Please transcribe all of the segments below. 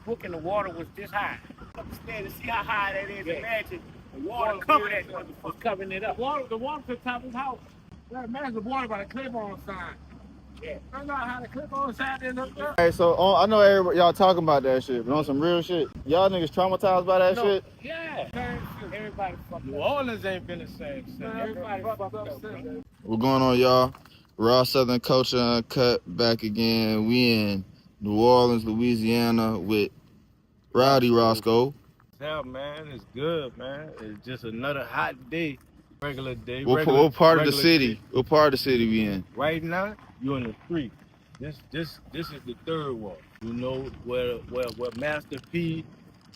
book and the water was this high. Understand to see how high that is. Yeah. Imagine the water covered that motherfucker. Covering it up. The water to the top of his house. Yeah, imagine the water by the clip-on sign. Yeah. I know how the clip-on sign is up there. Hey, so I know everybody, y'all talking about that shit, but on some real shit, y'all niggas traumatized by that shit? Yeah. Everybody fucked up. New Orleans ain't been the same since. Everybody fucked up since. What's going on, y'all? Raw Southern Culture Uncut back again. We in New Orleans, Louisiana with Rowdy Roscoe. Yeah, man, it's good, man. It's just another hot day, regular day. What part of the city? What part of the city we in? Right now, you're in the 3. This is the 3rd wall. You know where Master P,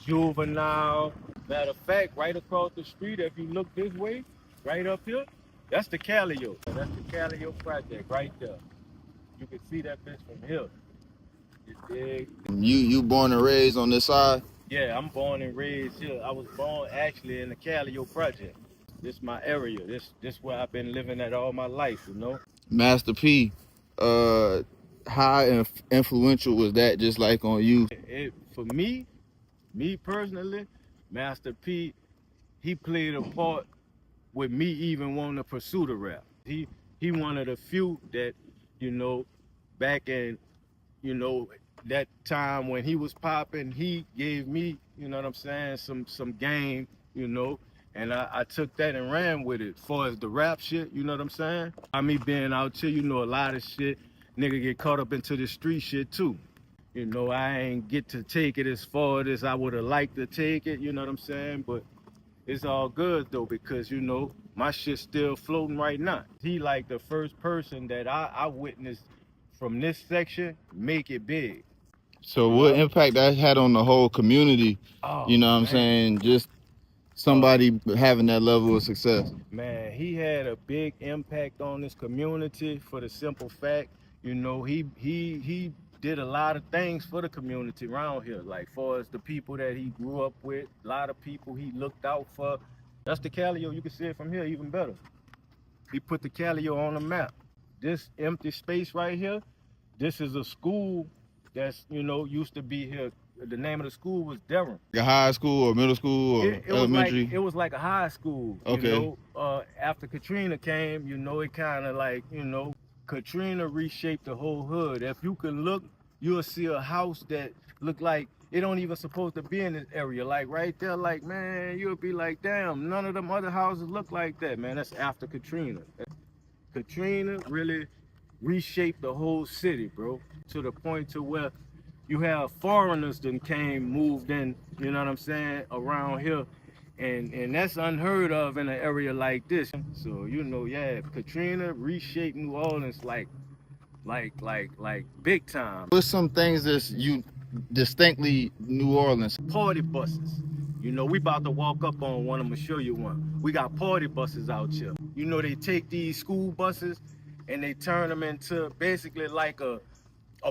Juvenile. Matter of fact, right across the street, if you look this way, right up here, that's the Calio. That's the Calio project right there. You can see that bitch from here. It's big. You born and raised on this side? Yeah, I'm born and raised here. I was born actually in the Calio project. This my area. This where I've been living at all my life, you know. Master P, how influential was that just like on you? For me personally, Master P, he played a part with me even wanting to pursue the rap. He one of the few that, you know, back in, you know, that time when he was popping, he gave me, you know what I'm saying, some game, you know, and I took that and ran with it. As far as the rap shit, you know what I'm saying? Me being out here, you know, a lot of shit, nigga get caught up into the street shit too. You know, I ain't get to take it as far as I would have liked to take it, you know what I'm saying? But it's all good though, because, you know, my shit's still floating right now. He like the first person that I witnessed from this section make it big. So what impact that had on the whole community? You know what I'm saying? Just somebody having that level of success. Man, he had a big impact on this community for the simple fact, you know, he did a lot of things for the community around here. Like far as the people that he grew up with, a lot of people he looked out for. That's the Calio. You can see it from here even better. He put the Calio on the map. This empty space right here, this is a school that's, you know, used to be here. The name of the school was Durham. A high school or middle school or elementary? It was like a high school. Okay. You know, after Katrina came, you know, it kind of like, you know, Katrina reshaped the whole hood. If you can look, you'll see a house that look like it don't even supposed to be in this area. Like right there, like, man, you'll be like, damn, none of them other houses look like that, man. That's after Katrina. Katrina really reshaped the whole city, bro, to the point to where you have foreigners that moved in, you know what I'm saying, around here. And that's unheard of in an area like this. So, you know, yeah, Katrina reshaped New Orleans like big time. What's some things that's you distinctly New Orleans? Party buses. You know, we about to walk up on one. I'm gonna show you one. We got party buses out here. You know, they take these school buses and they turn them into basically like a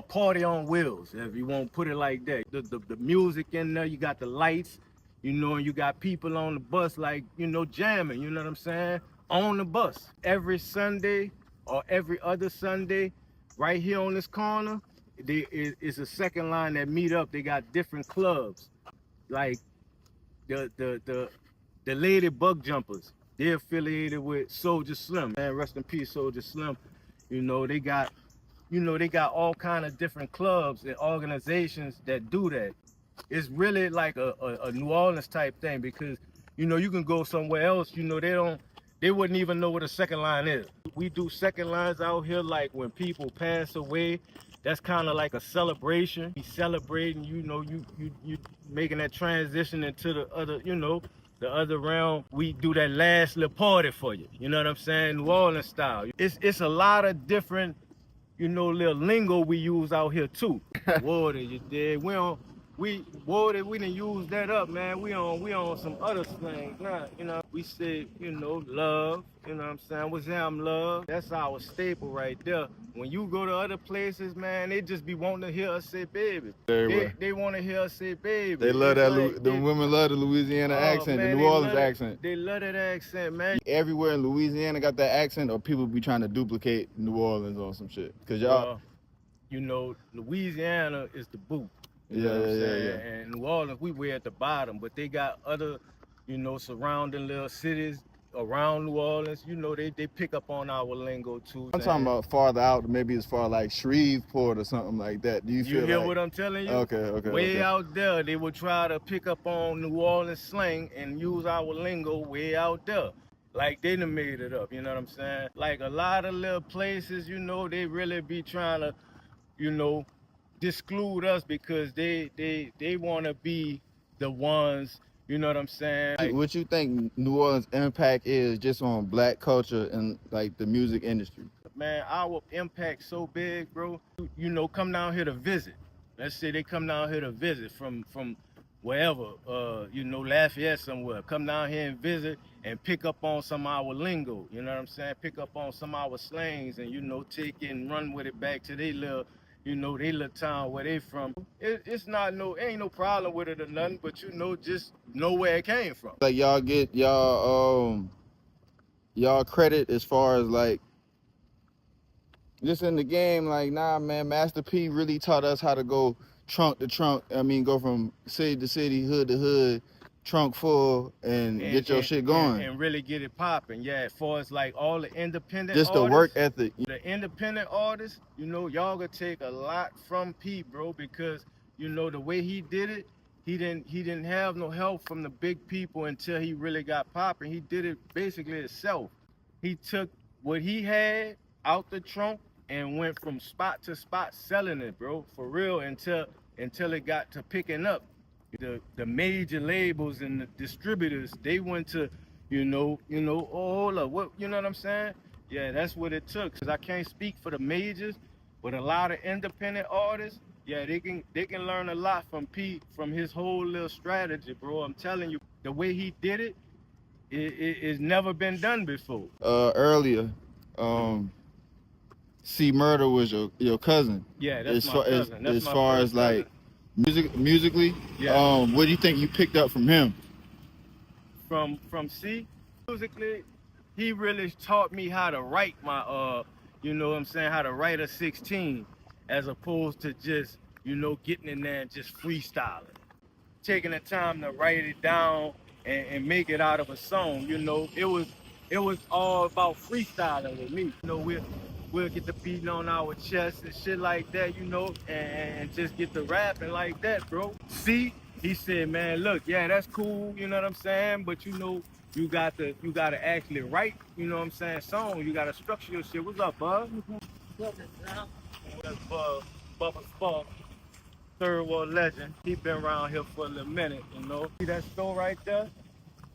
party on wheels, if you want to put it like that. The music in there, you got the lights, you know, and you got people on the bus like, you know, jamming, you know what I'm saying, on the bus. Every Sunday or every other Sunday, right here on this corner, it's a second line that meet up. They got different clubs, like the Lady Bug Jumpers. They're affiliated with Soulja Slim, man, rest in peace, Soulja Slim. You know, they got all kind of different clubs and organizations that do that. It's really like a New Orleans type thing, because, you know, you can go somewhere else, you know, they wouldn't even know what a second line is. We do second lines out here like when people pass away. That's kind of like a celebration. We celebrating, you know, you making that transition into the other, you know, the other realm. We do that last little party for you. You know what I'm saying? New Orleans style. It's a lot of different, you know, little lingo we use out here too. Water, you dig? We didn't use that up, man. We on some other things now, you know. We say, you know, love, you know what I'm saying? What's them love? That's our staple right there. When you go to other places, man, they just be wanting to hear us say baby. They want to hear us say baby. They love that, like, the women love the Louisiana accent, man, the New Orleans accent. They love that accent, man. Everywhere in Louisiana got that accent, or people be trying to duplicate New Orleans or some shit? Cause y'all, you know, Louisiana is the boot. You know what I'm saying? Yeah. And New Orleans, we way at the bottom, but they got other, surrounding little cities around New Orleans. They pick up on our lingo too. I'm talking about farther out, maybe as far like Shreveport or something like that. Do you You feel hear like? what I'm telling you? Okay. Way out there, they would try to pick up on New Orleans slang and use our lingo way out there. Like they done made it up, you know what I'm saying? Like a lot of little places, they really be trying to, disclude us because they want to be the ones, you know what I'm saying? Like, What you think New Orleans' impact is just on black culture and like the music industry? man, our impact so big, bro. Come down here to visit. Let's say they come down here to visit from wherever, Lafayette somewhere. Come down here and visit and pick up on some of our lingo. You know what I'm saying? Pick up on some of our slangs and take it and run with it back to their little, they little town where they from. It's not ain't no problem with it or nothing, but just know where it came from. Like y'all get y'all credit as far as like just in the game, like, nah, man, Master P really taught us how to go trunk to trunk. I mean, go from city to city, hood to hood, trunk full, and get your shit going. And really get it popping. Yeah, as far as like all the independent just artists, the work ethic. The independent artists, y'all gonna take a lot from P, bro, because, the way he did it, he didn't have no help from the big people until he really got popping. He did it basically himself. He took what he had out the trunk and went from spot to spot selling it, bro, for real, until it got to picking up. The major labels and the distributors, they went to, oh, hold up, what, you know what I'm saying? Yeah, that's what it took. Cause I can't speak for the majors, but a lot of independent artists, yeah, they can learn a lot from Pete, from his whole little strategy, bro. I'm telling you, the way he did it, it's never been done before. Earlier, C Murder was your cousin. Yeah, that's my cousin. As far as like musically, yeah. What do you think you picked up from him? From C, musically, he really taught me how to write my how to write a 16, as opposed to just getting in there and just freestyling, taking the time to write it down and make it out of a song. It was all about freestyling with me. We'll get the beating on our chest and shit like that, and just get the rapping like that, bro. See, he said, man, look, yeah, that's cool, you know what I'm saying? But you gotta actually write, song. You gotta structure your shit. What's up, bud? That's Bubba Spark, Third World legend. He been around here for a little minute, See that store right there?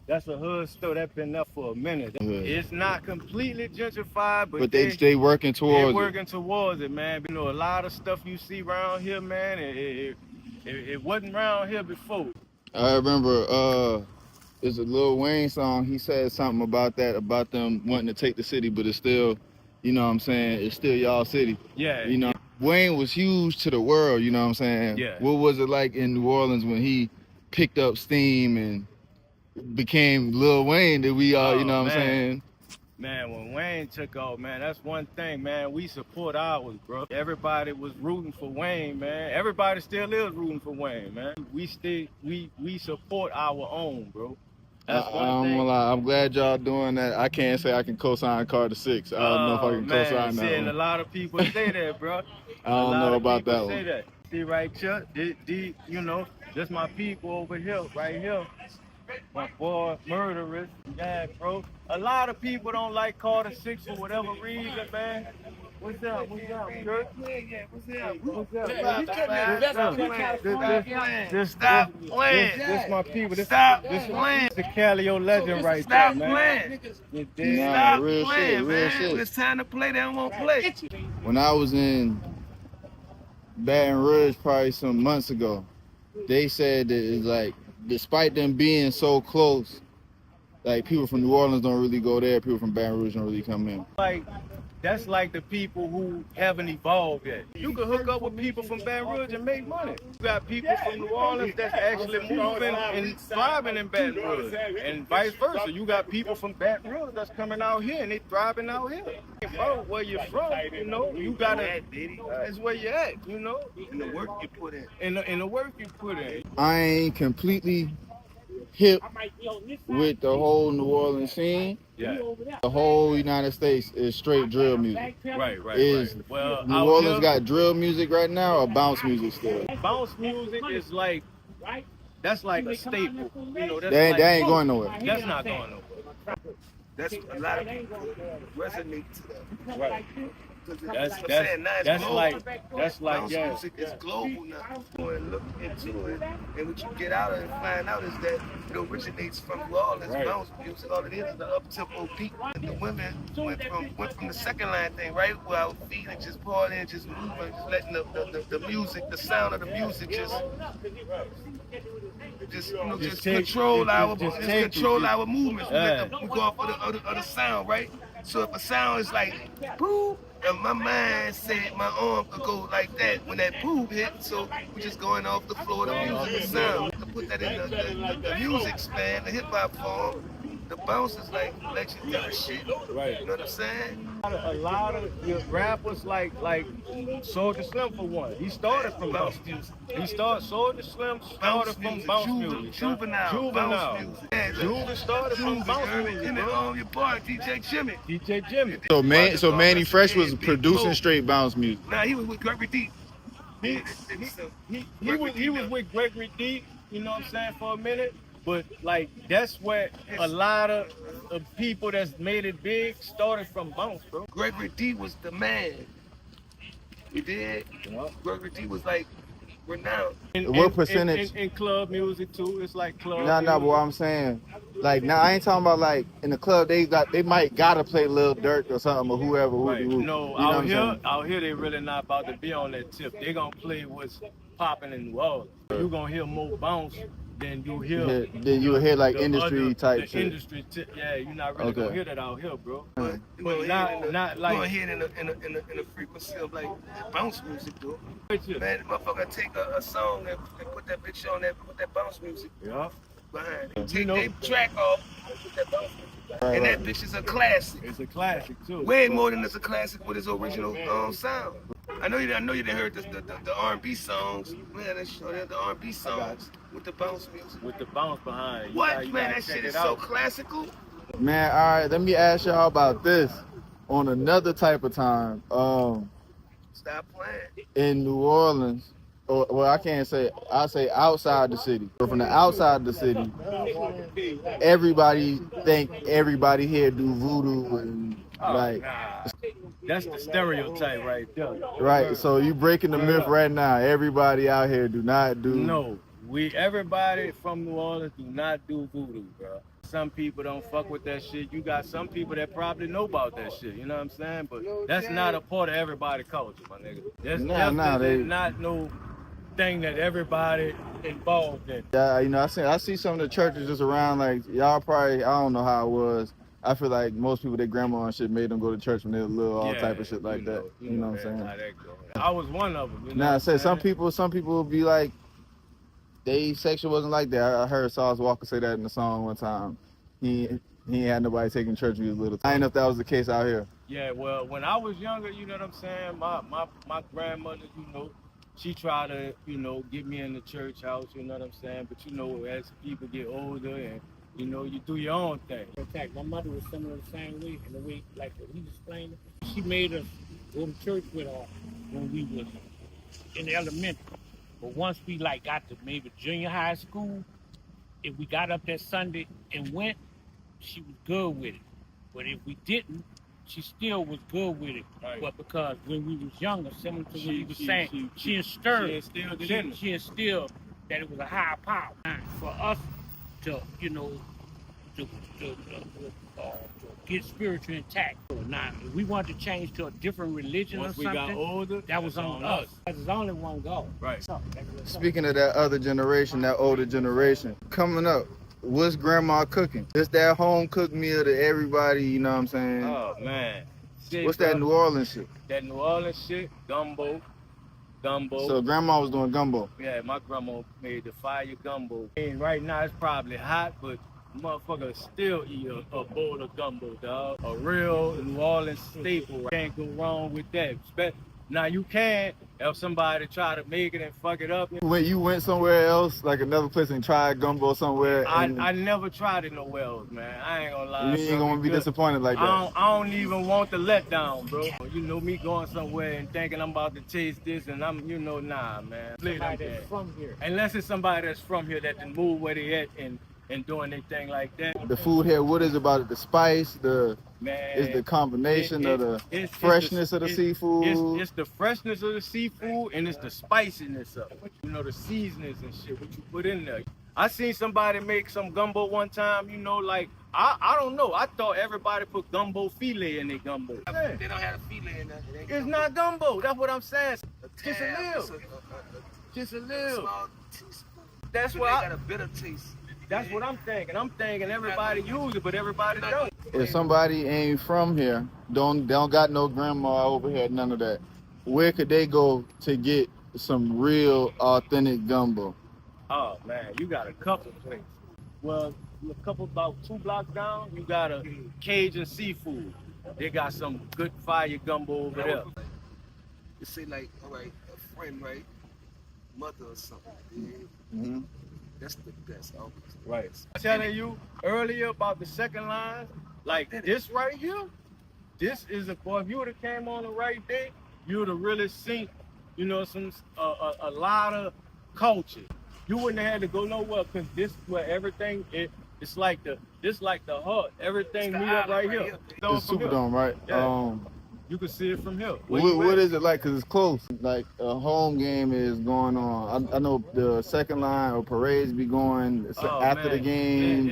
That's a hood store that's been there for a minute. Yeah. It's not completely gentrified, but they working towards it, man. A lot of stuff you see around here, man, it wasn't around here before. I remember it's a Lil Wayne song. He said something about that, about them wanting to take the city, but it's still, you know what I'm saying, it's still y'all city. Yeah. Yeah. Wayne was huge to the world, you know what I'm saying? Yeah. What was it like in New Orleans when he picked up steam and became Lil Wayne that we all, you know what I'm saying? Man, when Wayne took off, man, that's one thing, man. We support ours, bro. Everybody was rooting for Wayne, man. Everybody still is rooting for Wayne, man. We support our own, bro. That's one thing. I'm gonna lie, I'm glad y'all doing that. I can't say I can co-sign Carter 6. I don't know if I can co-sign that one. A lot of people say that, bro. I don't know about that one. That. See right here, just my people over here, right here. My boy, Murderous, yeah, bro. A lot of people don't like Carter 6 for whatever reason, man. What's up, Kurt? Just stop playing. This my people. Stop playing. This the Calio legend right there, man. Stop playing, real shit. It's time to play, they don't want to play. When I was in Baton Rouge probably some months ago, they said that it's like, despite them being so close, like people from New Orleans don't really go there, people from Baton Rouge don't really come in. Like that's like the people who haven't evolved yet. You can hook up with people from Baton Rouge and make money. You got people from New Orleans that's actually moving and thriving in Baton Rouge, and vice versa. You got people from Baton Rouge that's coming out here and they thriving out here. Bro, where you're from, you know, you gotta. That's where you at, you know. In the work you put in. In the work you put in. I ain't completely hip with the whole New Orleans scene. Yeah. The whole United States is straight drill music. Right. Well, New Orleans got drill music right now or bounce music still? Bounce music is like, that's like a staple. You know, that's They ain't going nowhere. That's not going nowhere. That's a lot of people resonate to that. Right. That's like yeah. Music is global now. Go and look into it, and what you get out of it and find out is that it originates from New Orleans. Right. Bounce music, all it is the up-tempo beat. And the women went from the second line thing, right, where our feet and just partying, just moving, just letting the music, the sound of the music just control our movements. We go off of the sound, right? So if a sound is like boom, and my mind said my arm could go like that when that boom hit, so we just going off the floor, the music, the sound. To put that in the music span, the hip hop form, the bounce is like legendary shit. Right. You know what I'm saying? A lot of your rappers like Soulja Slim for one. He started from bounce music. Soulja Slim started from bounce music. Juvenile. Bounce music. Yeah, Juvenile started from bounce music. And then your boy DJ Jimmy. So Manny Fresh was producing straight bounce music. Nah, he was with Gregory D. He was with Gregory D. You know what I'm saying, for a minute. But like that's where a lot of people that's made it big started from bounce, bro. Gregory D was the man. You did? Yeah. Gregory D was like renowned. What percentage? In club music too. It's like club. No, but what I'm saying, like now I ain't talking about like in the club they might gotta play Lil Durk or something or whoever. Right. No, you know out here they really not about to be on that tip. They gonna play what's popping in New Orleans. You gonna hear more bounce than you hear. Then you'll hear like industry type shit. Industry yeah, you're not really gonna hear that out here, bro. But not like. You gonna hear it in a frequency of like bounce music, though. Man, motherfucker take a song and put that bitch on that, put that bounce music behind it. Take that track off and put that bounce music behind it. And that bitch is a classic. It's a classic too. Way more than it's a classic with its original sound. I know you didn't hear the R&B songs. Man, the R&B songs with the bounce music. With the bounce behind. What, man? That shit is so classical. Man, all right. Let me ask y'all about this on another type of time. Stop playing. In New Orleans, or well, I can't say. I say outside the city. But from the outside of the city, everybody think everybody here do voodoo and That's the stereotype right there. Right, so you breaking the myth right now. Everybody out here do not do. No, everybody from New Orleans do not do voodoo, bro. Some people don't fuck with that shit. You got some people that probably know about that shit. You know what I'm saying? But that's not a part of everybody's culture, my nigga. That's not no thing that everybody involved in. Yeah, you know, I see some of the churches just around. Like y'all probably, I don't know how it was. I feel like most people, their grandma and shit made them go to church when they were little, all type of shit like that. You know what I'm saying? I was one of them. You know I said some people will be like, they section wasn't like that. I heard Sauce Walker say that in the song one time. He ain't had nobody taking church when he was little. I didn't know if that was the case out here. Yeah, well, when I was younger, you know what I'm saying? My grandmother, you know, she tried to, you know, get me in the church house, you know what I'm saying? But you know, as people get older and you know, you do your own thing. In fact, my mother was similar the same way, in the way, like he explained it. She made us go to church with her when we was in elementary. But once we like got to maybe junior high school, if we got up that Sunday and went, she was good with it. But if we didn't, she still was good with it. Right. But because when we was younger, similar to what he was saying, she instilled that it was a higher power. For us to, you know, to get spiritual intact. Now, if we wanted to change to a different religion Once or something, we got older, that was on us. There's only one goal. Right. Speaking of that other generation, that older generation, coming up, what's grandma cooking? It's that home cooked meal that everybody, you know what I'm saying? Oh, man. day. What's bro. that New Orleans shit? That New Orleans shit, gumbo. So grandma was doing gumbo. Yeah, my grandma made the fire gumbo. And right now it's probably hot, but motherfuckers still eat a bowl of gumbo, dog. A real New Orleans staple. Right? Can't go wrong with that. Now you can if somebody try to make it and fuck it up. When you went somewhere else, like another place, and tried gumbo somewhere, I never tried it nowhere else, man. I ain't gonna lie. You ain't gonna be disappointed like that. I don't even want the letdown, bro. You know me going somewhere and thinking I'm about to taste this, and I'm, nah, man. Somebody that's from here. Unless it's somebody that's from here that can move where they at and doing their thing like that. The food here, what is it about it? The spice, Man, is the combination of the freshness of the seafood. It's the freshness of the seafood and it's the spiciness of it. You know, the seasonings and shit, what you put in there. I seen somebody make some gumbo one time, you know, like, I don't know. I thought everybody put gumbo filet in their gumbo. They don't have a filet in that. It's not gumbo. That's what I'm saying. Just a little. Just a little. That's what got a bitter taste. That's what I'm thinking. I'm thinking everybody use it, but everybody don't. If somebody ain't from here, don't got no grandma over here, none of that, where could they go to get some real authentic gumbo? Oh man, you got a couple places. Well, a couple about 2 blocks down, you got a Cajun Seafood. They got some good fire gumbo over there. You say like, all right, a friend, right, mother or something. Mm-hmm. That's the best. Right. I'm telling you earlier about the second line, like this right here, this is boy, if you would have came on the right day, you would have really seen, you know, a lot of culture. You wouldn't have had to go nowhere because this is where everything it's like the hut. Everything meet up right here. It's Superdome, right? Yeah. You can see it from here. What is it like? Because it's close. Like a home game is going on. I know the second line or parades be going after the game.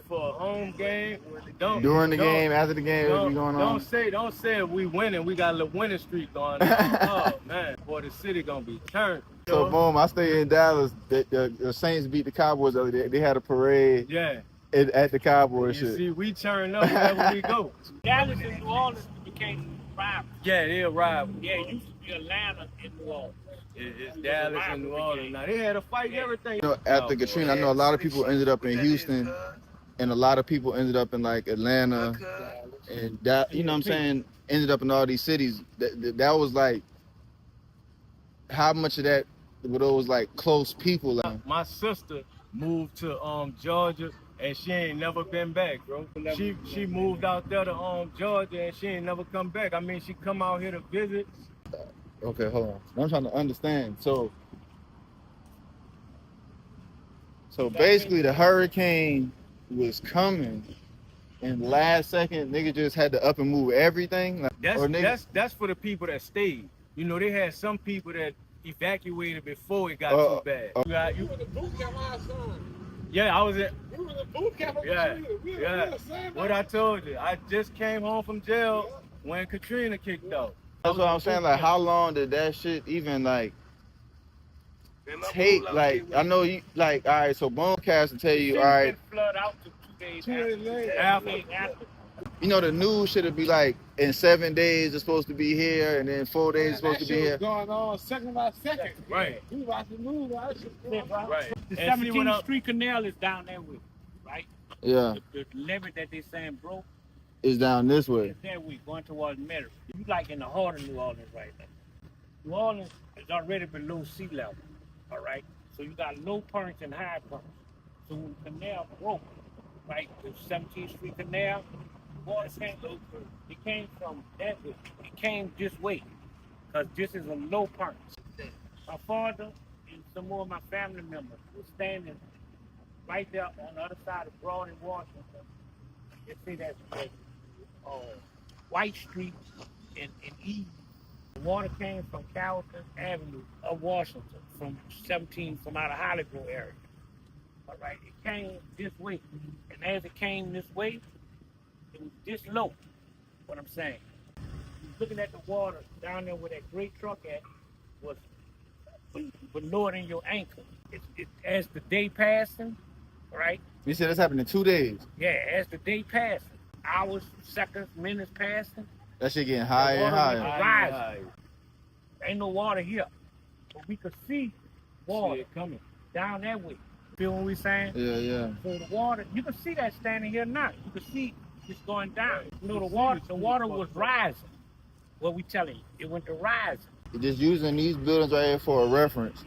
For a home game, during the game, after the game, it be going on. Don't say if we winning. We got a little winning streak going on. Oh man, boy, the city gonna be turned. So boom, I stay in Dallas. The Saints beat the Cowboys the other day. They had a parade. Yeah. At the Cowboys shit. See, we turn up wherever we go. Dallas and New Orleans became rivals. Yeah, they're rivals. Yeah, it used to be Atlanta and New Orleans. It's Dallas and New Orleans. Now they had a fight and everything. You know, after Katrina, I know a lot of people ended up in Houston, and a lot of people ended up in like Atlanta, and that, you know what I'm saying, ended up in all these cities. That was like, how much of that were those like close people? Like, my sister moved to Georgia, and she ain't never been back, bro. She moved out there to Georgia, and she ain't never come back. I mean, she come out here to visit. Okay, hold on. I'm trying to understand. So basically, the hurricane was coming, and last second, nigga just had to up and move everything. Like, that's for the people that stayed. You know, they had some people that evacuated before it got too bad. You were the boot camp, my son. Yeah, I was at. You were the boot camp. Yeah. What I told you, I just came home from jail when Katrina kicked off. That's what I'm saying. Like, how long did that shit even like take? Like, I know you like. All right, so Bonecast will tell you. All right. Flood out to 2 days after. You know, the news should be like, in 7 days it's supposed to be here, and then 4 days it's supposed to be here. Going on second by second. Right. We watch the news. Right. The 17th Street Canal is down there with, right? Yeah. The levee that they saying broke. Is down this way. It's that way, going towards Metairie. You like in the heart of New Orleans right now. New Orleans is already below sea level, all right? So you got low currents and high currents. So when the canal broke, right, the 17th Street Canal, water came from that way. It came this way, because this is a low current. My father and some more of my family members were standing right there on the other side of Broad and Washington. You see that White Street and East. The water came from Carrollton Avenue of Washington, from out of Hollywood area. All right, it came this way, and as it came this way, it was this low. What I'm saying, looking at the water down there where that great truck at was lower than your ankle. As the day passing, right? You said this happened in 2 days. Yeah, as the day passing, hours, seconds, minutes passing, That shit getting higher and Water was higher. rising. Ain't no water here, but we could see water coming down that way. Feel what we saying? Yeah. So the water, you can see that standing here now. You can see it's going down. You know, the water was rising. What we telling you, it went to rising. Just using these buildings right here for a reference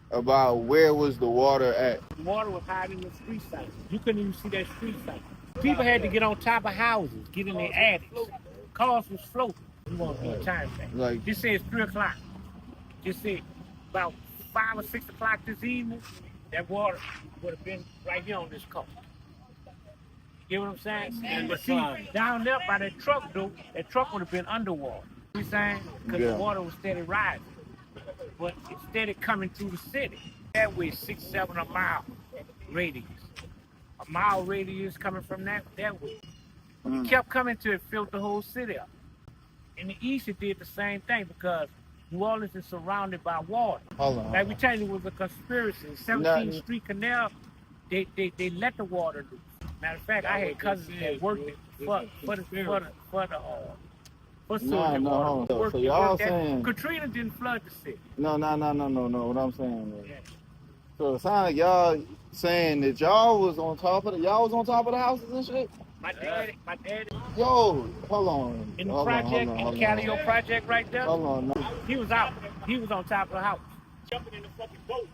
about where was the water at. The water was hiding in the street side. You couldn't even see that street side. People had to get on top of houses, get in their attics. Cars was floating. We want to do a time thing. Like, Just say it's 3 o'clock. Just say about 5 or 6 o'clock this evening, that water would have been right here on this coast. You get what I'm saying? But see, down there by that truck, though, that truck would have been underwater. You know what I'm saying? Because the water was steady rising. But it steady coming through the city. That way, 6, 7 a mile radius. A mile radius coming from that way. It kept coming till it filled the whole city up. In the east, it did the same thing because New Orleans is surrounded by water. hold on. Like we tell you, it was a conspiracy. 17th Street Canal, they let the water loose. Matter of fact, I had cousins that worked it for So y'all saying Katrina didn't flood the city. no. What I'm saying is, Yeah. so it sounds like y'all saying that y'all was on top of the houses and shit. My daddy, Yo, hold on. in the Hold on, project, hold in on, the Calio project right there, Hold on, no. he was out. He was on top of the house, jumping in the fucking boat.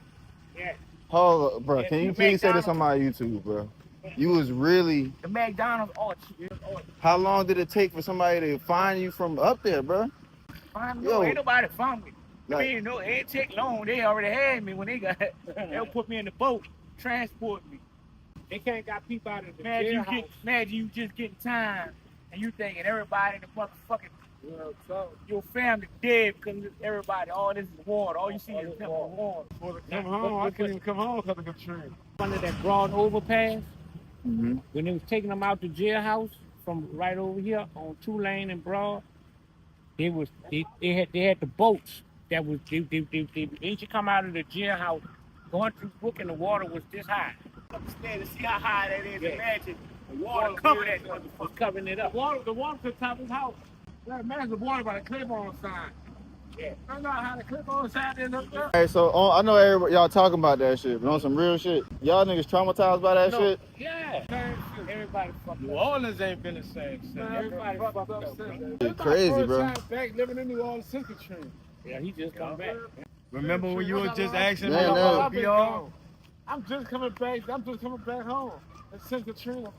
Yeah. Hold on, bro. Yeah, Can you you please say this McDonald's. on my YouTube, bro? You was really. The McDonald's arch. How long did it take for somebody to find you from up there, bro? Yo. Ain't nobody found me. Like- It ain't take long. They already had me when they they'll put me in the boat, transport me. They can't got people out of the jailhouse. Imagine you just getting time and you thinking everybody in the motherfucking your family dead because everybody, all this is water. All you see is nothing but water. Come home, I couldn't even come home because of Katrina. Under that broad overpass, Mm-hmm. when they was taking them out the jailhouse from right over here on 2 Lane and Broad, they had the boats that was they used come out of the jailhouse going through Brooklyn. The water was this high. Upstairs to see how high that is. Imagine the water covered that motherfucker, covering it up. The water to the top of his house. That man's the water by the Claiborne sign. Yeah. I know how the Claiborne sign is up there. All right, so I know everybody, y'all talking about that shit, but on some real shit, y'all niggas traumatized by that shit? Yeah. Everybody fucked New up. Orleans ain't been the same since. Everybody fucked up, bro. It's crazy, bro. Back living in New Orleans since Katrina. Yeah, he just come back. Remember when you were just asking me Yeah, about no. VR? I'm just coming back home. And since Katrina.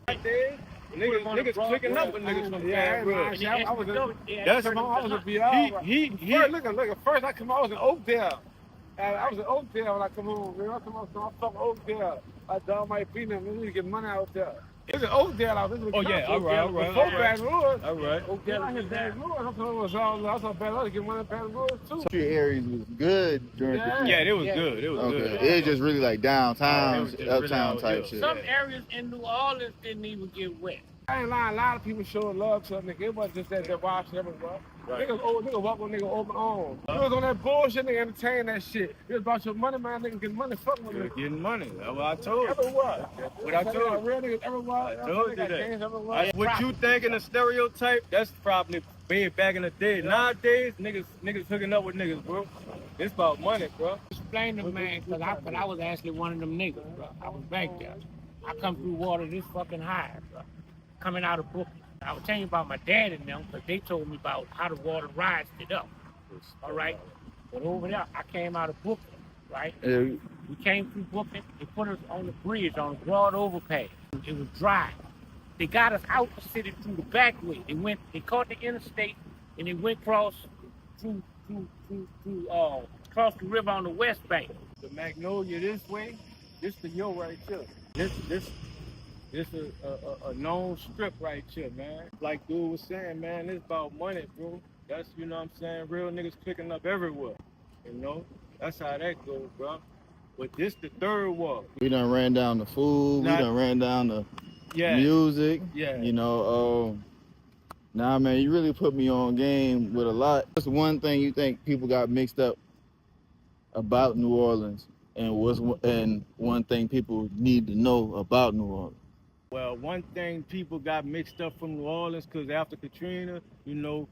Niggas clicking up with niggas from Yeah, Bad Road. I was That's I was a VR. he Look, at first I come, I was in Oakdale. And I was in Oakdale when I come home. When I come home, I'm from Oakdale. I dog might be there. We need to get money out there. It was in Oakdale. I was in Oh, yeah, all right. Before Baton Rouge. All right. Oakdale, I hit Baton Rouge. I saw Baton Rouge to get money in Baton Rouge too. Street areas was good during Yeah. the Yeah, it was good. It was Okay, good. it's just really like downtown, It was just uptown really type out, shit. Some areas in New Orleans didn't even get wet. I ain't lying. A lot of people showed love to a nigga. It wasn't just that watch everywhere. Right. Niggas walk with nigga open arms. You was on that bullshit, nigga, entertain that shit. It was about your money, man. Nigga get money, fuck with You're nigga. getting money. That's what I told you. Everywhere. What I told you. Real niggas everywhere. I told you Got that. gangs everywhere. What you thinking a stereotype? That's probably way back in the day. Nowadays, niggas hooking up with niggas, bro. It's about money, bro. Explain to man, because I was actually one of them niggas, bro. I was back there. I come through water this fucking high, bro. Coming out of Brooklyn. I was telling you about my dad and them, because they told me about how the water rised it up. All right? But over there, I came out of Brooklyn, right? Yeah, We came through Brooklyn. They put us on the bridge, on the broad overpass. It was dry. They got us out the city through the back way. They caught the interstate, and they went across across the river on the west bank. The Magnolia this way, this the yo right here. This is a known strip right here, man. Like dude was saying, man, it's about money, bro. That's, you know what I'm saying, real niggas clicking up everywhere. You know? That's how that goes, bro. But this the third wall. we done ran down the food, we done ran down the music. Yeah. You know, nah, man, you really put me on game with a lot. What's one thing you think people got mixed up about New Orleans, and one thing people need to know about New Orleans? Well, one thing people got mixed up from New Orleans, because after Katrina, you know,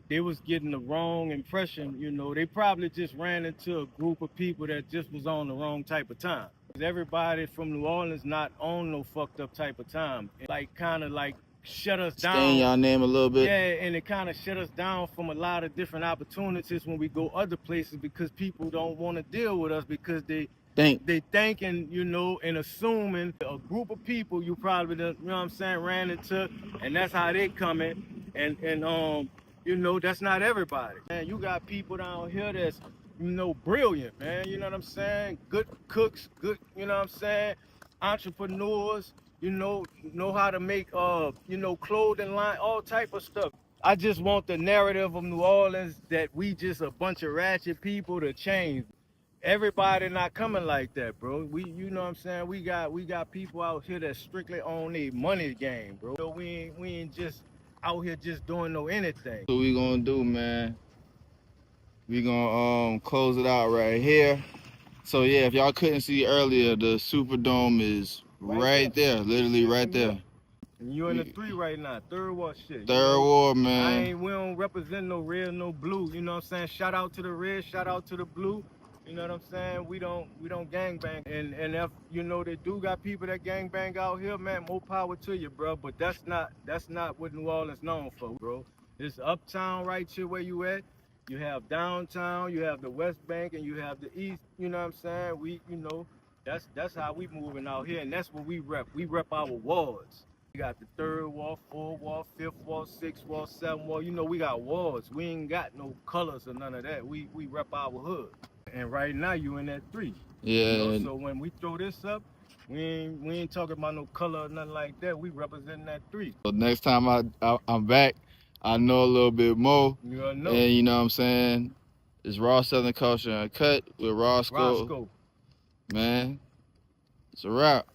they was getting the wrong impression. You know, they probably just ran into a group of people that just was on the wrong type of time. Everybody from New Orleans not on no fucked up type of time. It like kind of like shut us down. Stain y'all name a little bit. Yeah, and it kind of shut us down from a lot of different opportunities when we go other places because people don't want to deal with us because they thinking, you know, and assuming a group of people you probably done, you know what I'm saying, ran into, and that's how they come in, and you know, that's not everybody. Man, you got people down here that's, you know, brilliant, man. You know what I'm saying? Good cooks, good, you know what I'm saying? Entrepreneurs, you know how to make, you know, clothing line, all type of stuff. I just want the narrative of New Orleans that we just a bunch of ratchet people to change. Everybody not coming like that, bro. You know what I'm saying? We got people out here that strictly on a money game, bro. So we ain't just out here just doing no anything. What we gonna do, man? We gonna close it out right here. So yeah, if y'all couldn't see earlier, the Superdome is right there, literally right there. And you in the 3 right now, third war shit. Third war, man. We don't represent no red, no blue. You know what I'm saying? Shout out to the red, shout out to the blue. You know what I'm saying? We don't gangbang. And if you know they do got people that gangbang out here, man, more power to you, bro. But that's not what New Orleans known for, bro. It's Uptown right here where you at. You have downtown, you have the West Bank, and you have the East. You know what I'm saying? We, you know, that's how we moving out here, and that's what we rep. We rep our wards. We got the 3rd ward, 4th ward, 5th ward, 6th ward, 7th ward. You know, we got wards. We ain't got no colors or none of that. We rep our hood. And right now you in that 3. Yeah. You know, so when we throw this up, we ain't talking about no color or nothing like that. We representing that 3. So next time I'm back, I know a little bit more. You gonna know. And you know what I'm saying? It's Raw Southern Culture Uncut with Roscoe. Roscoe. Man, it's a wrap.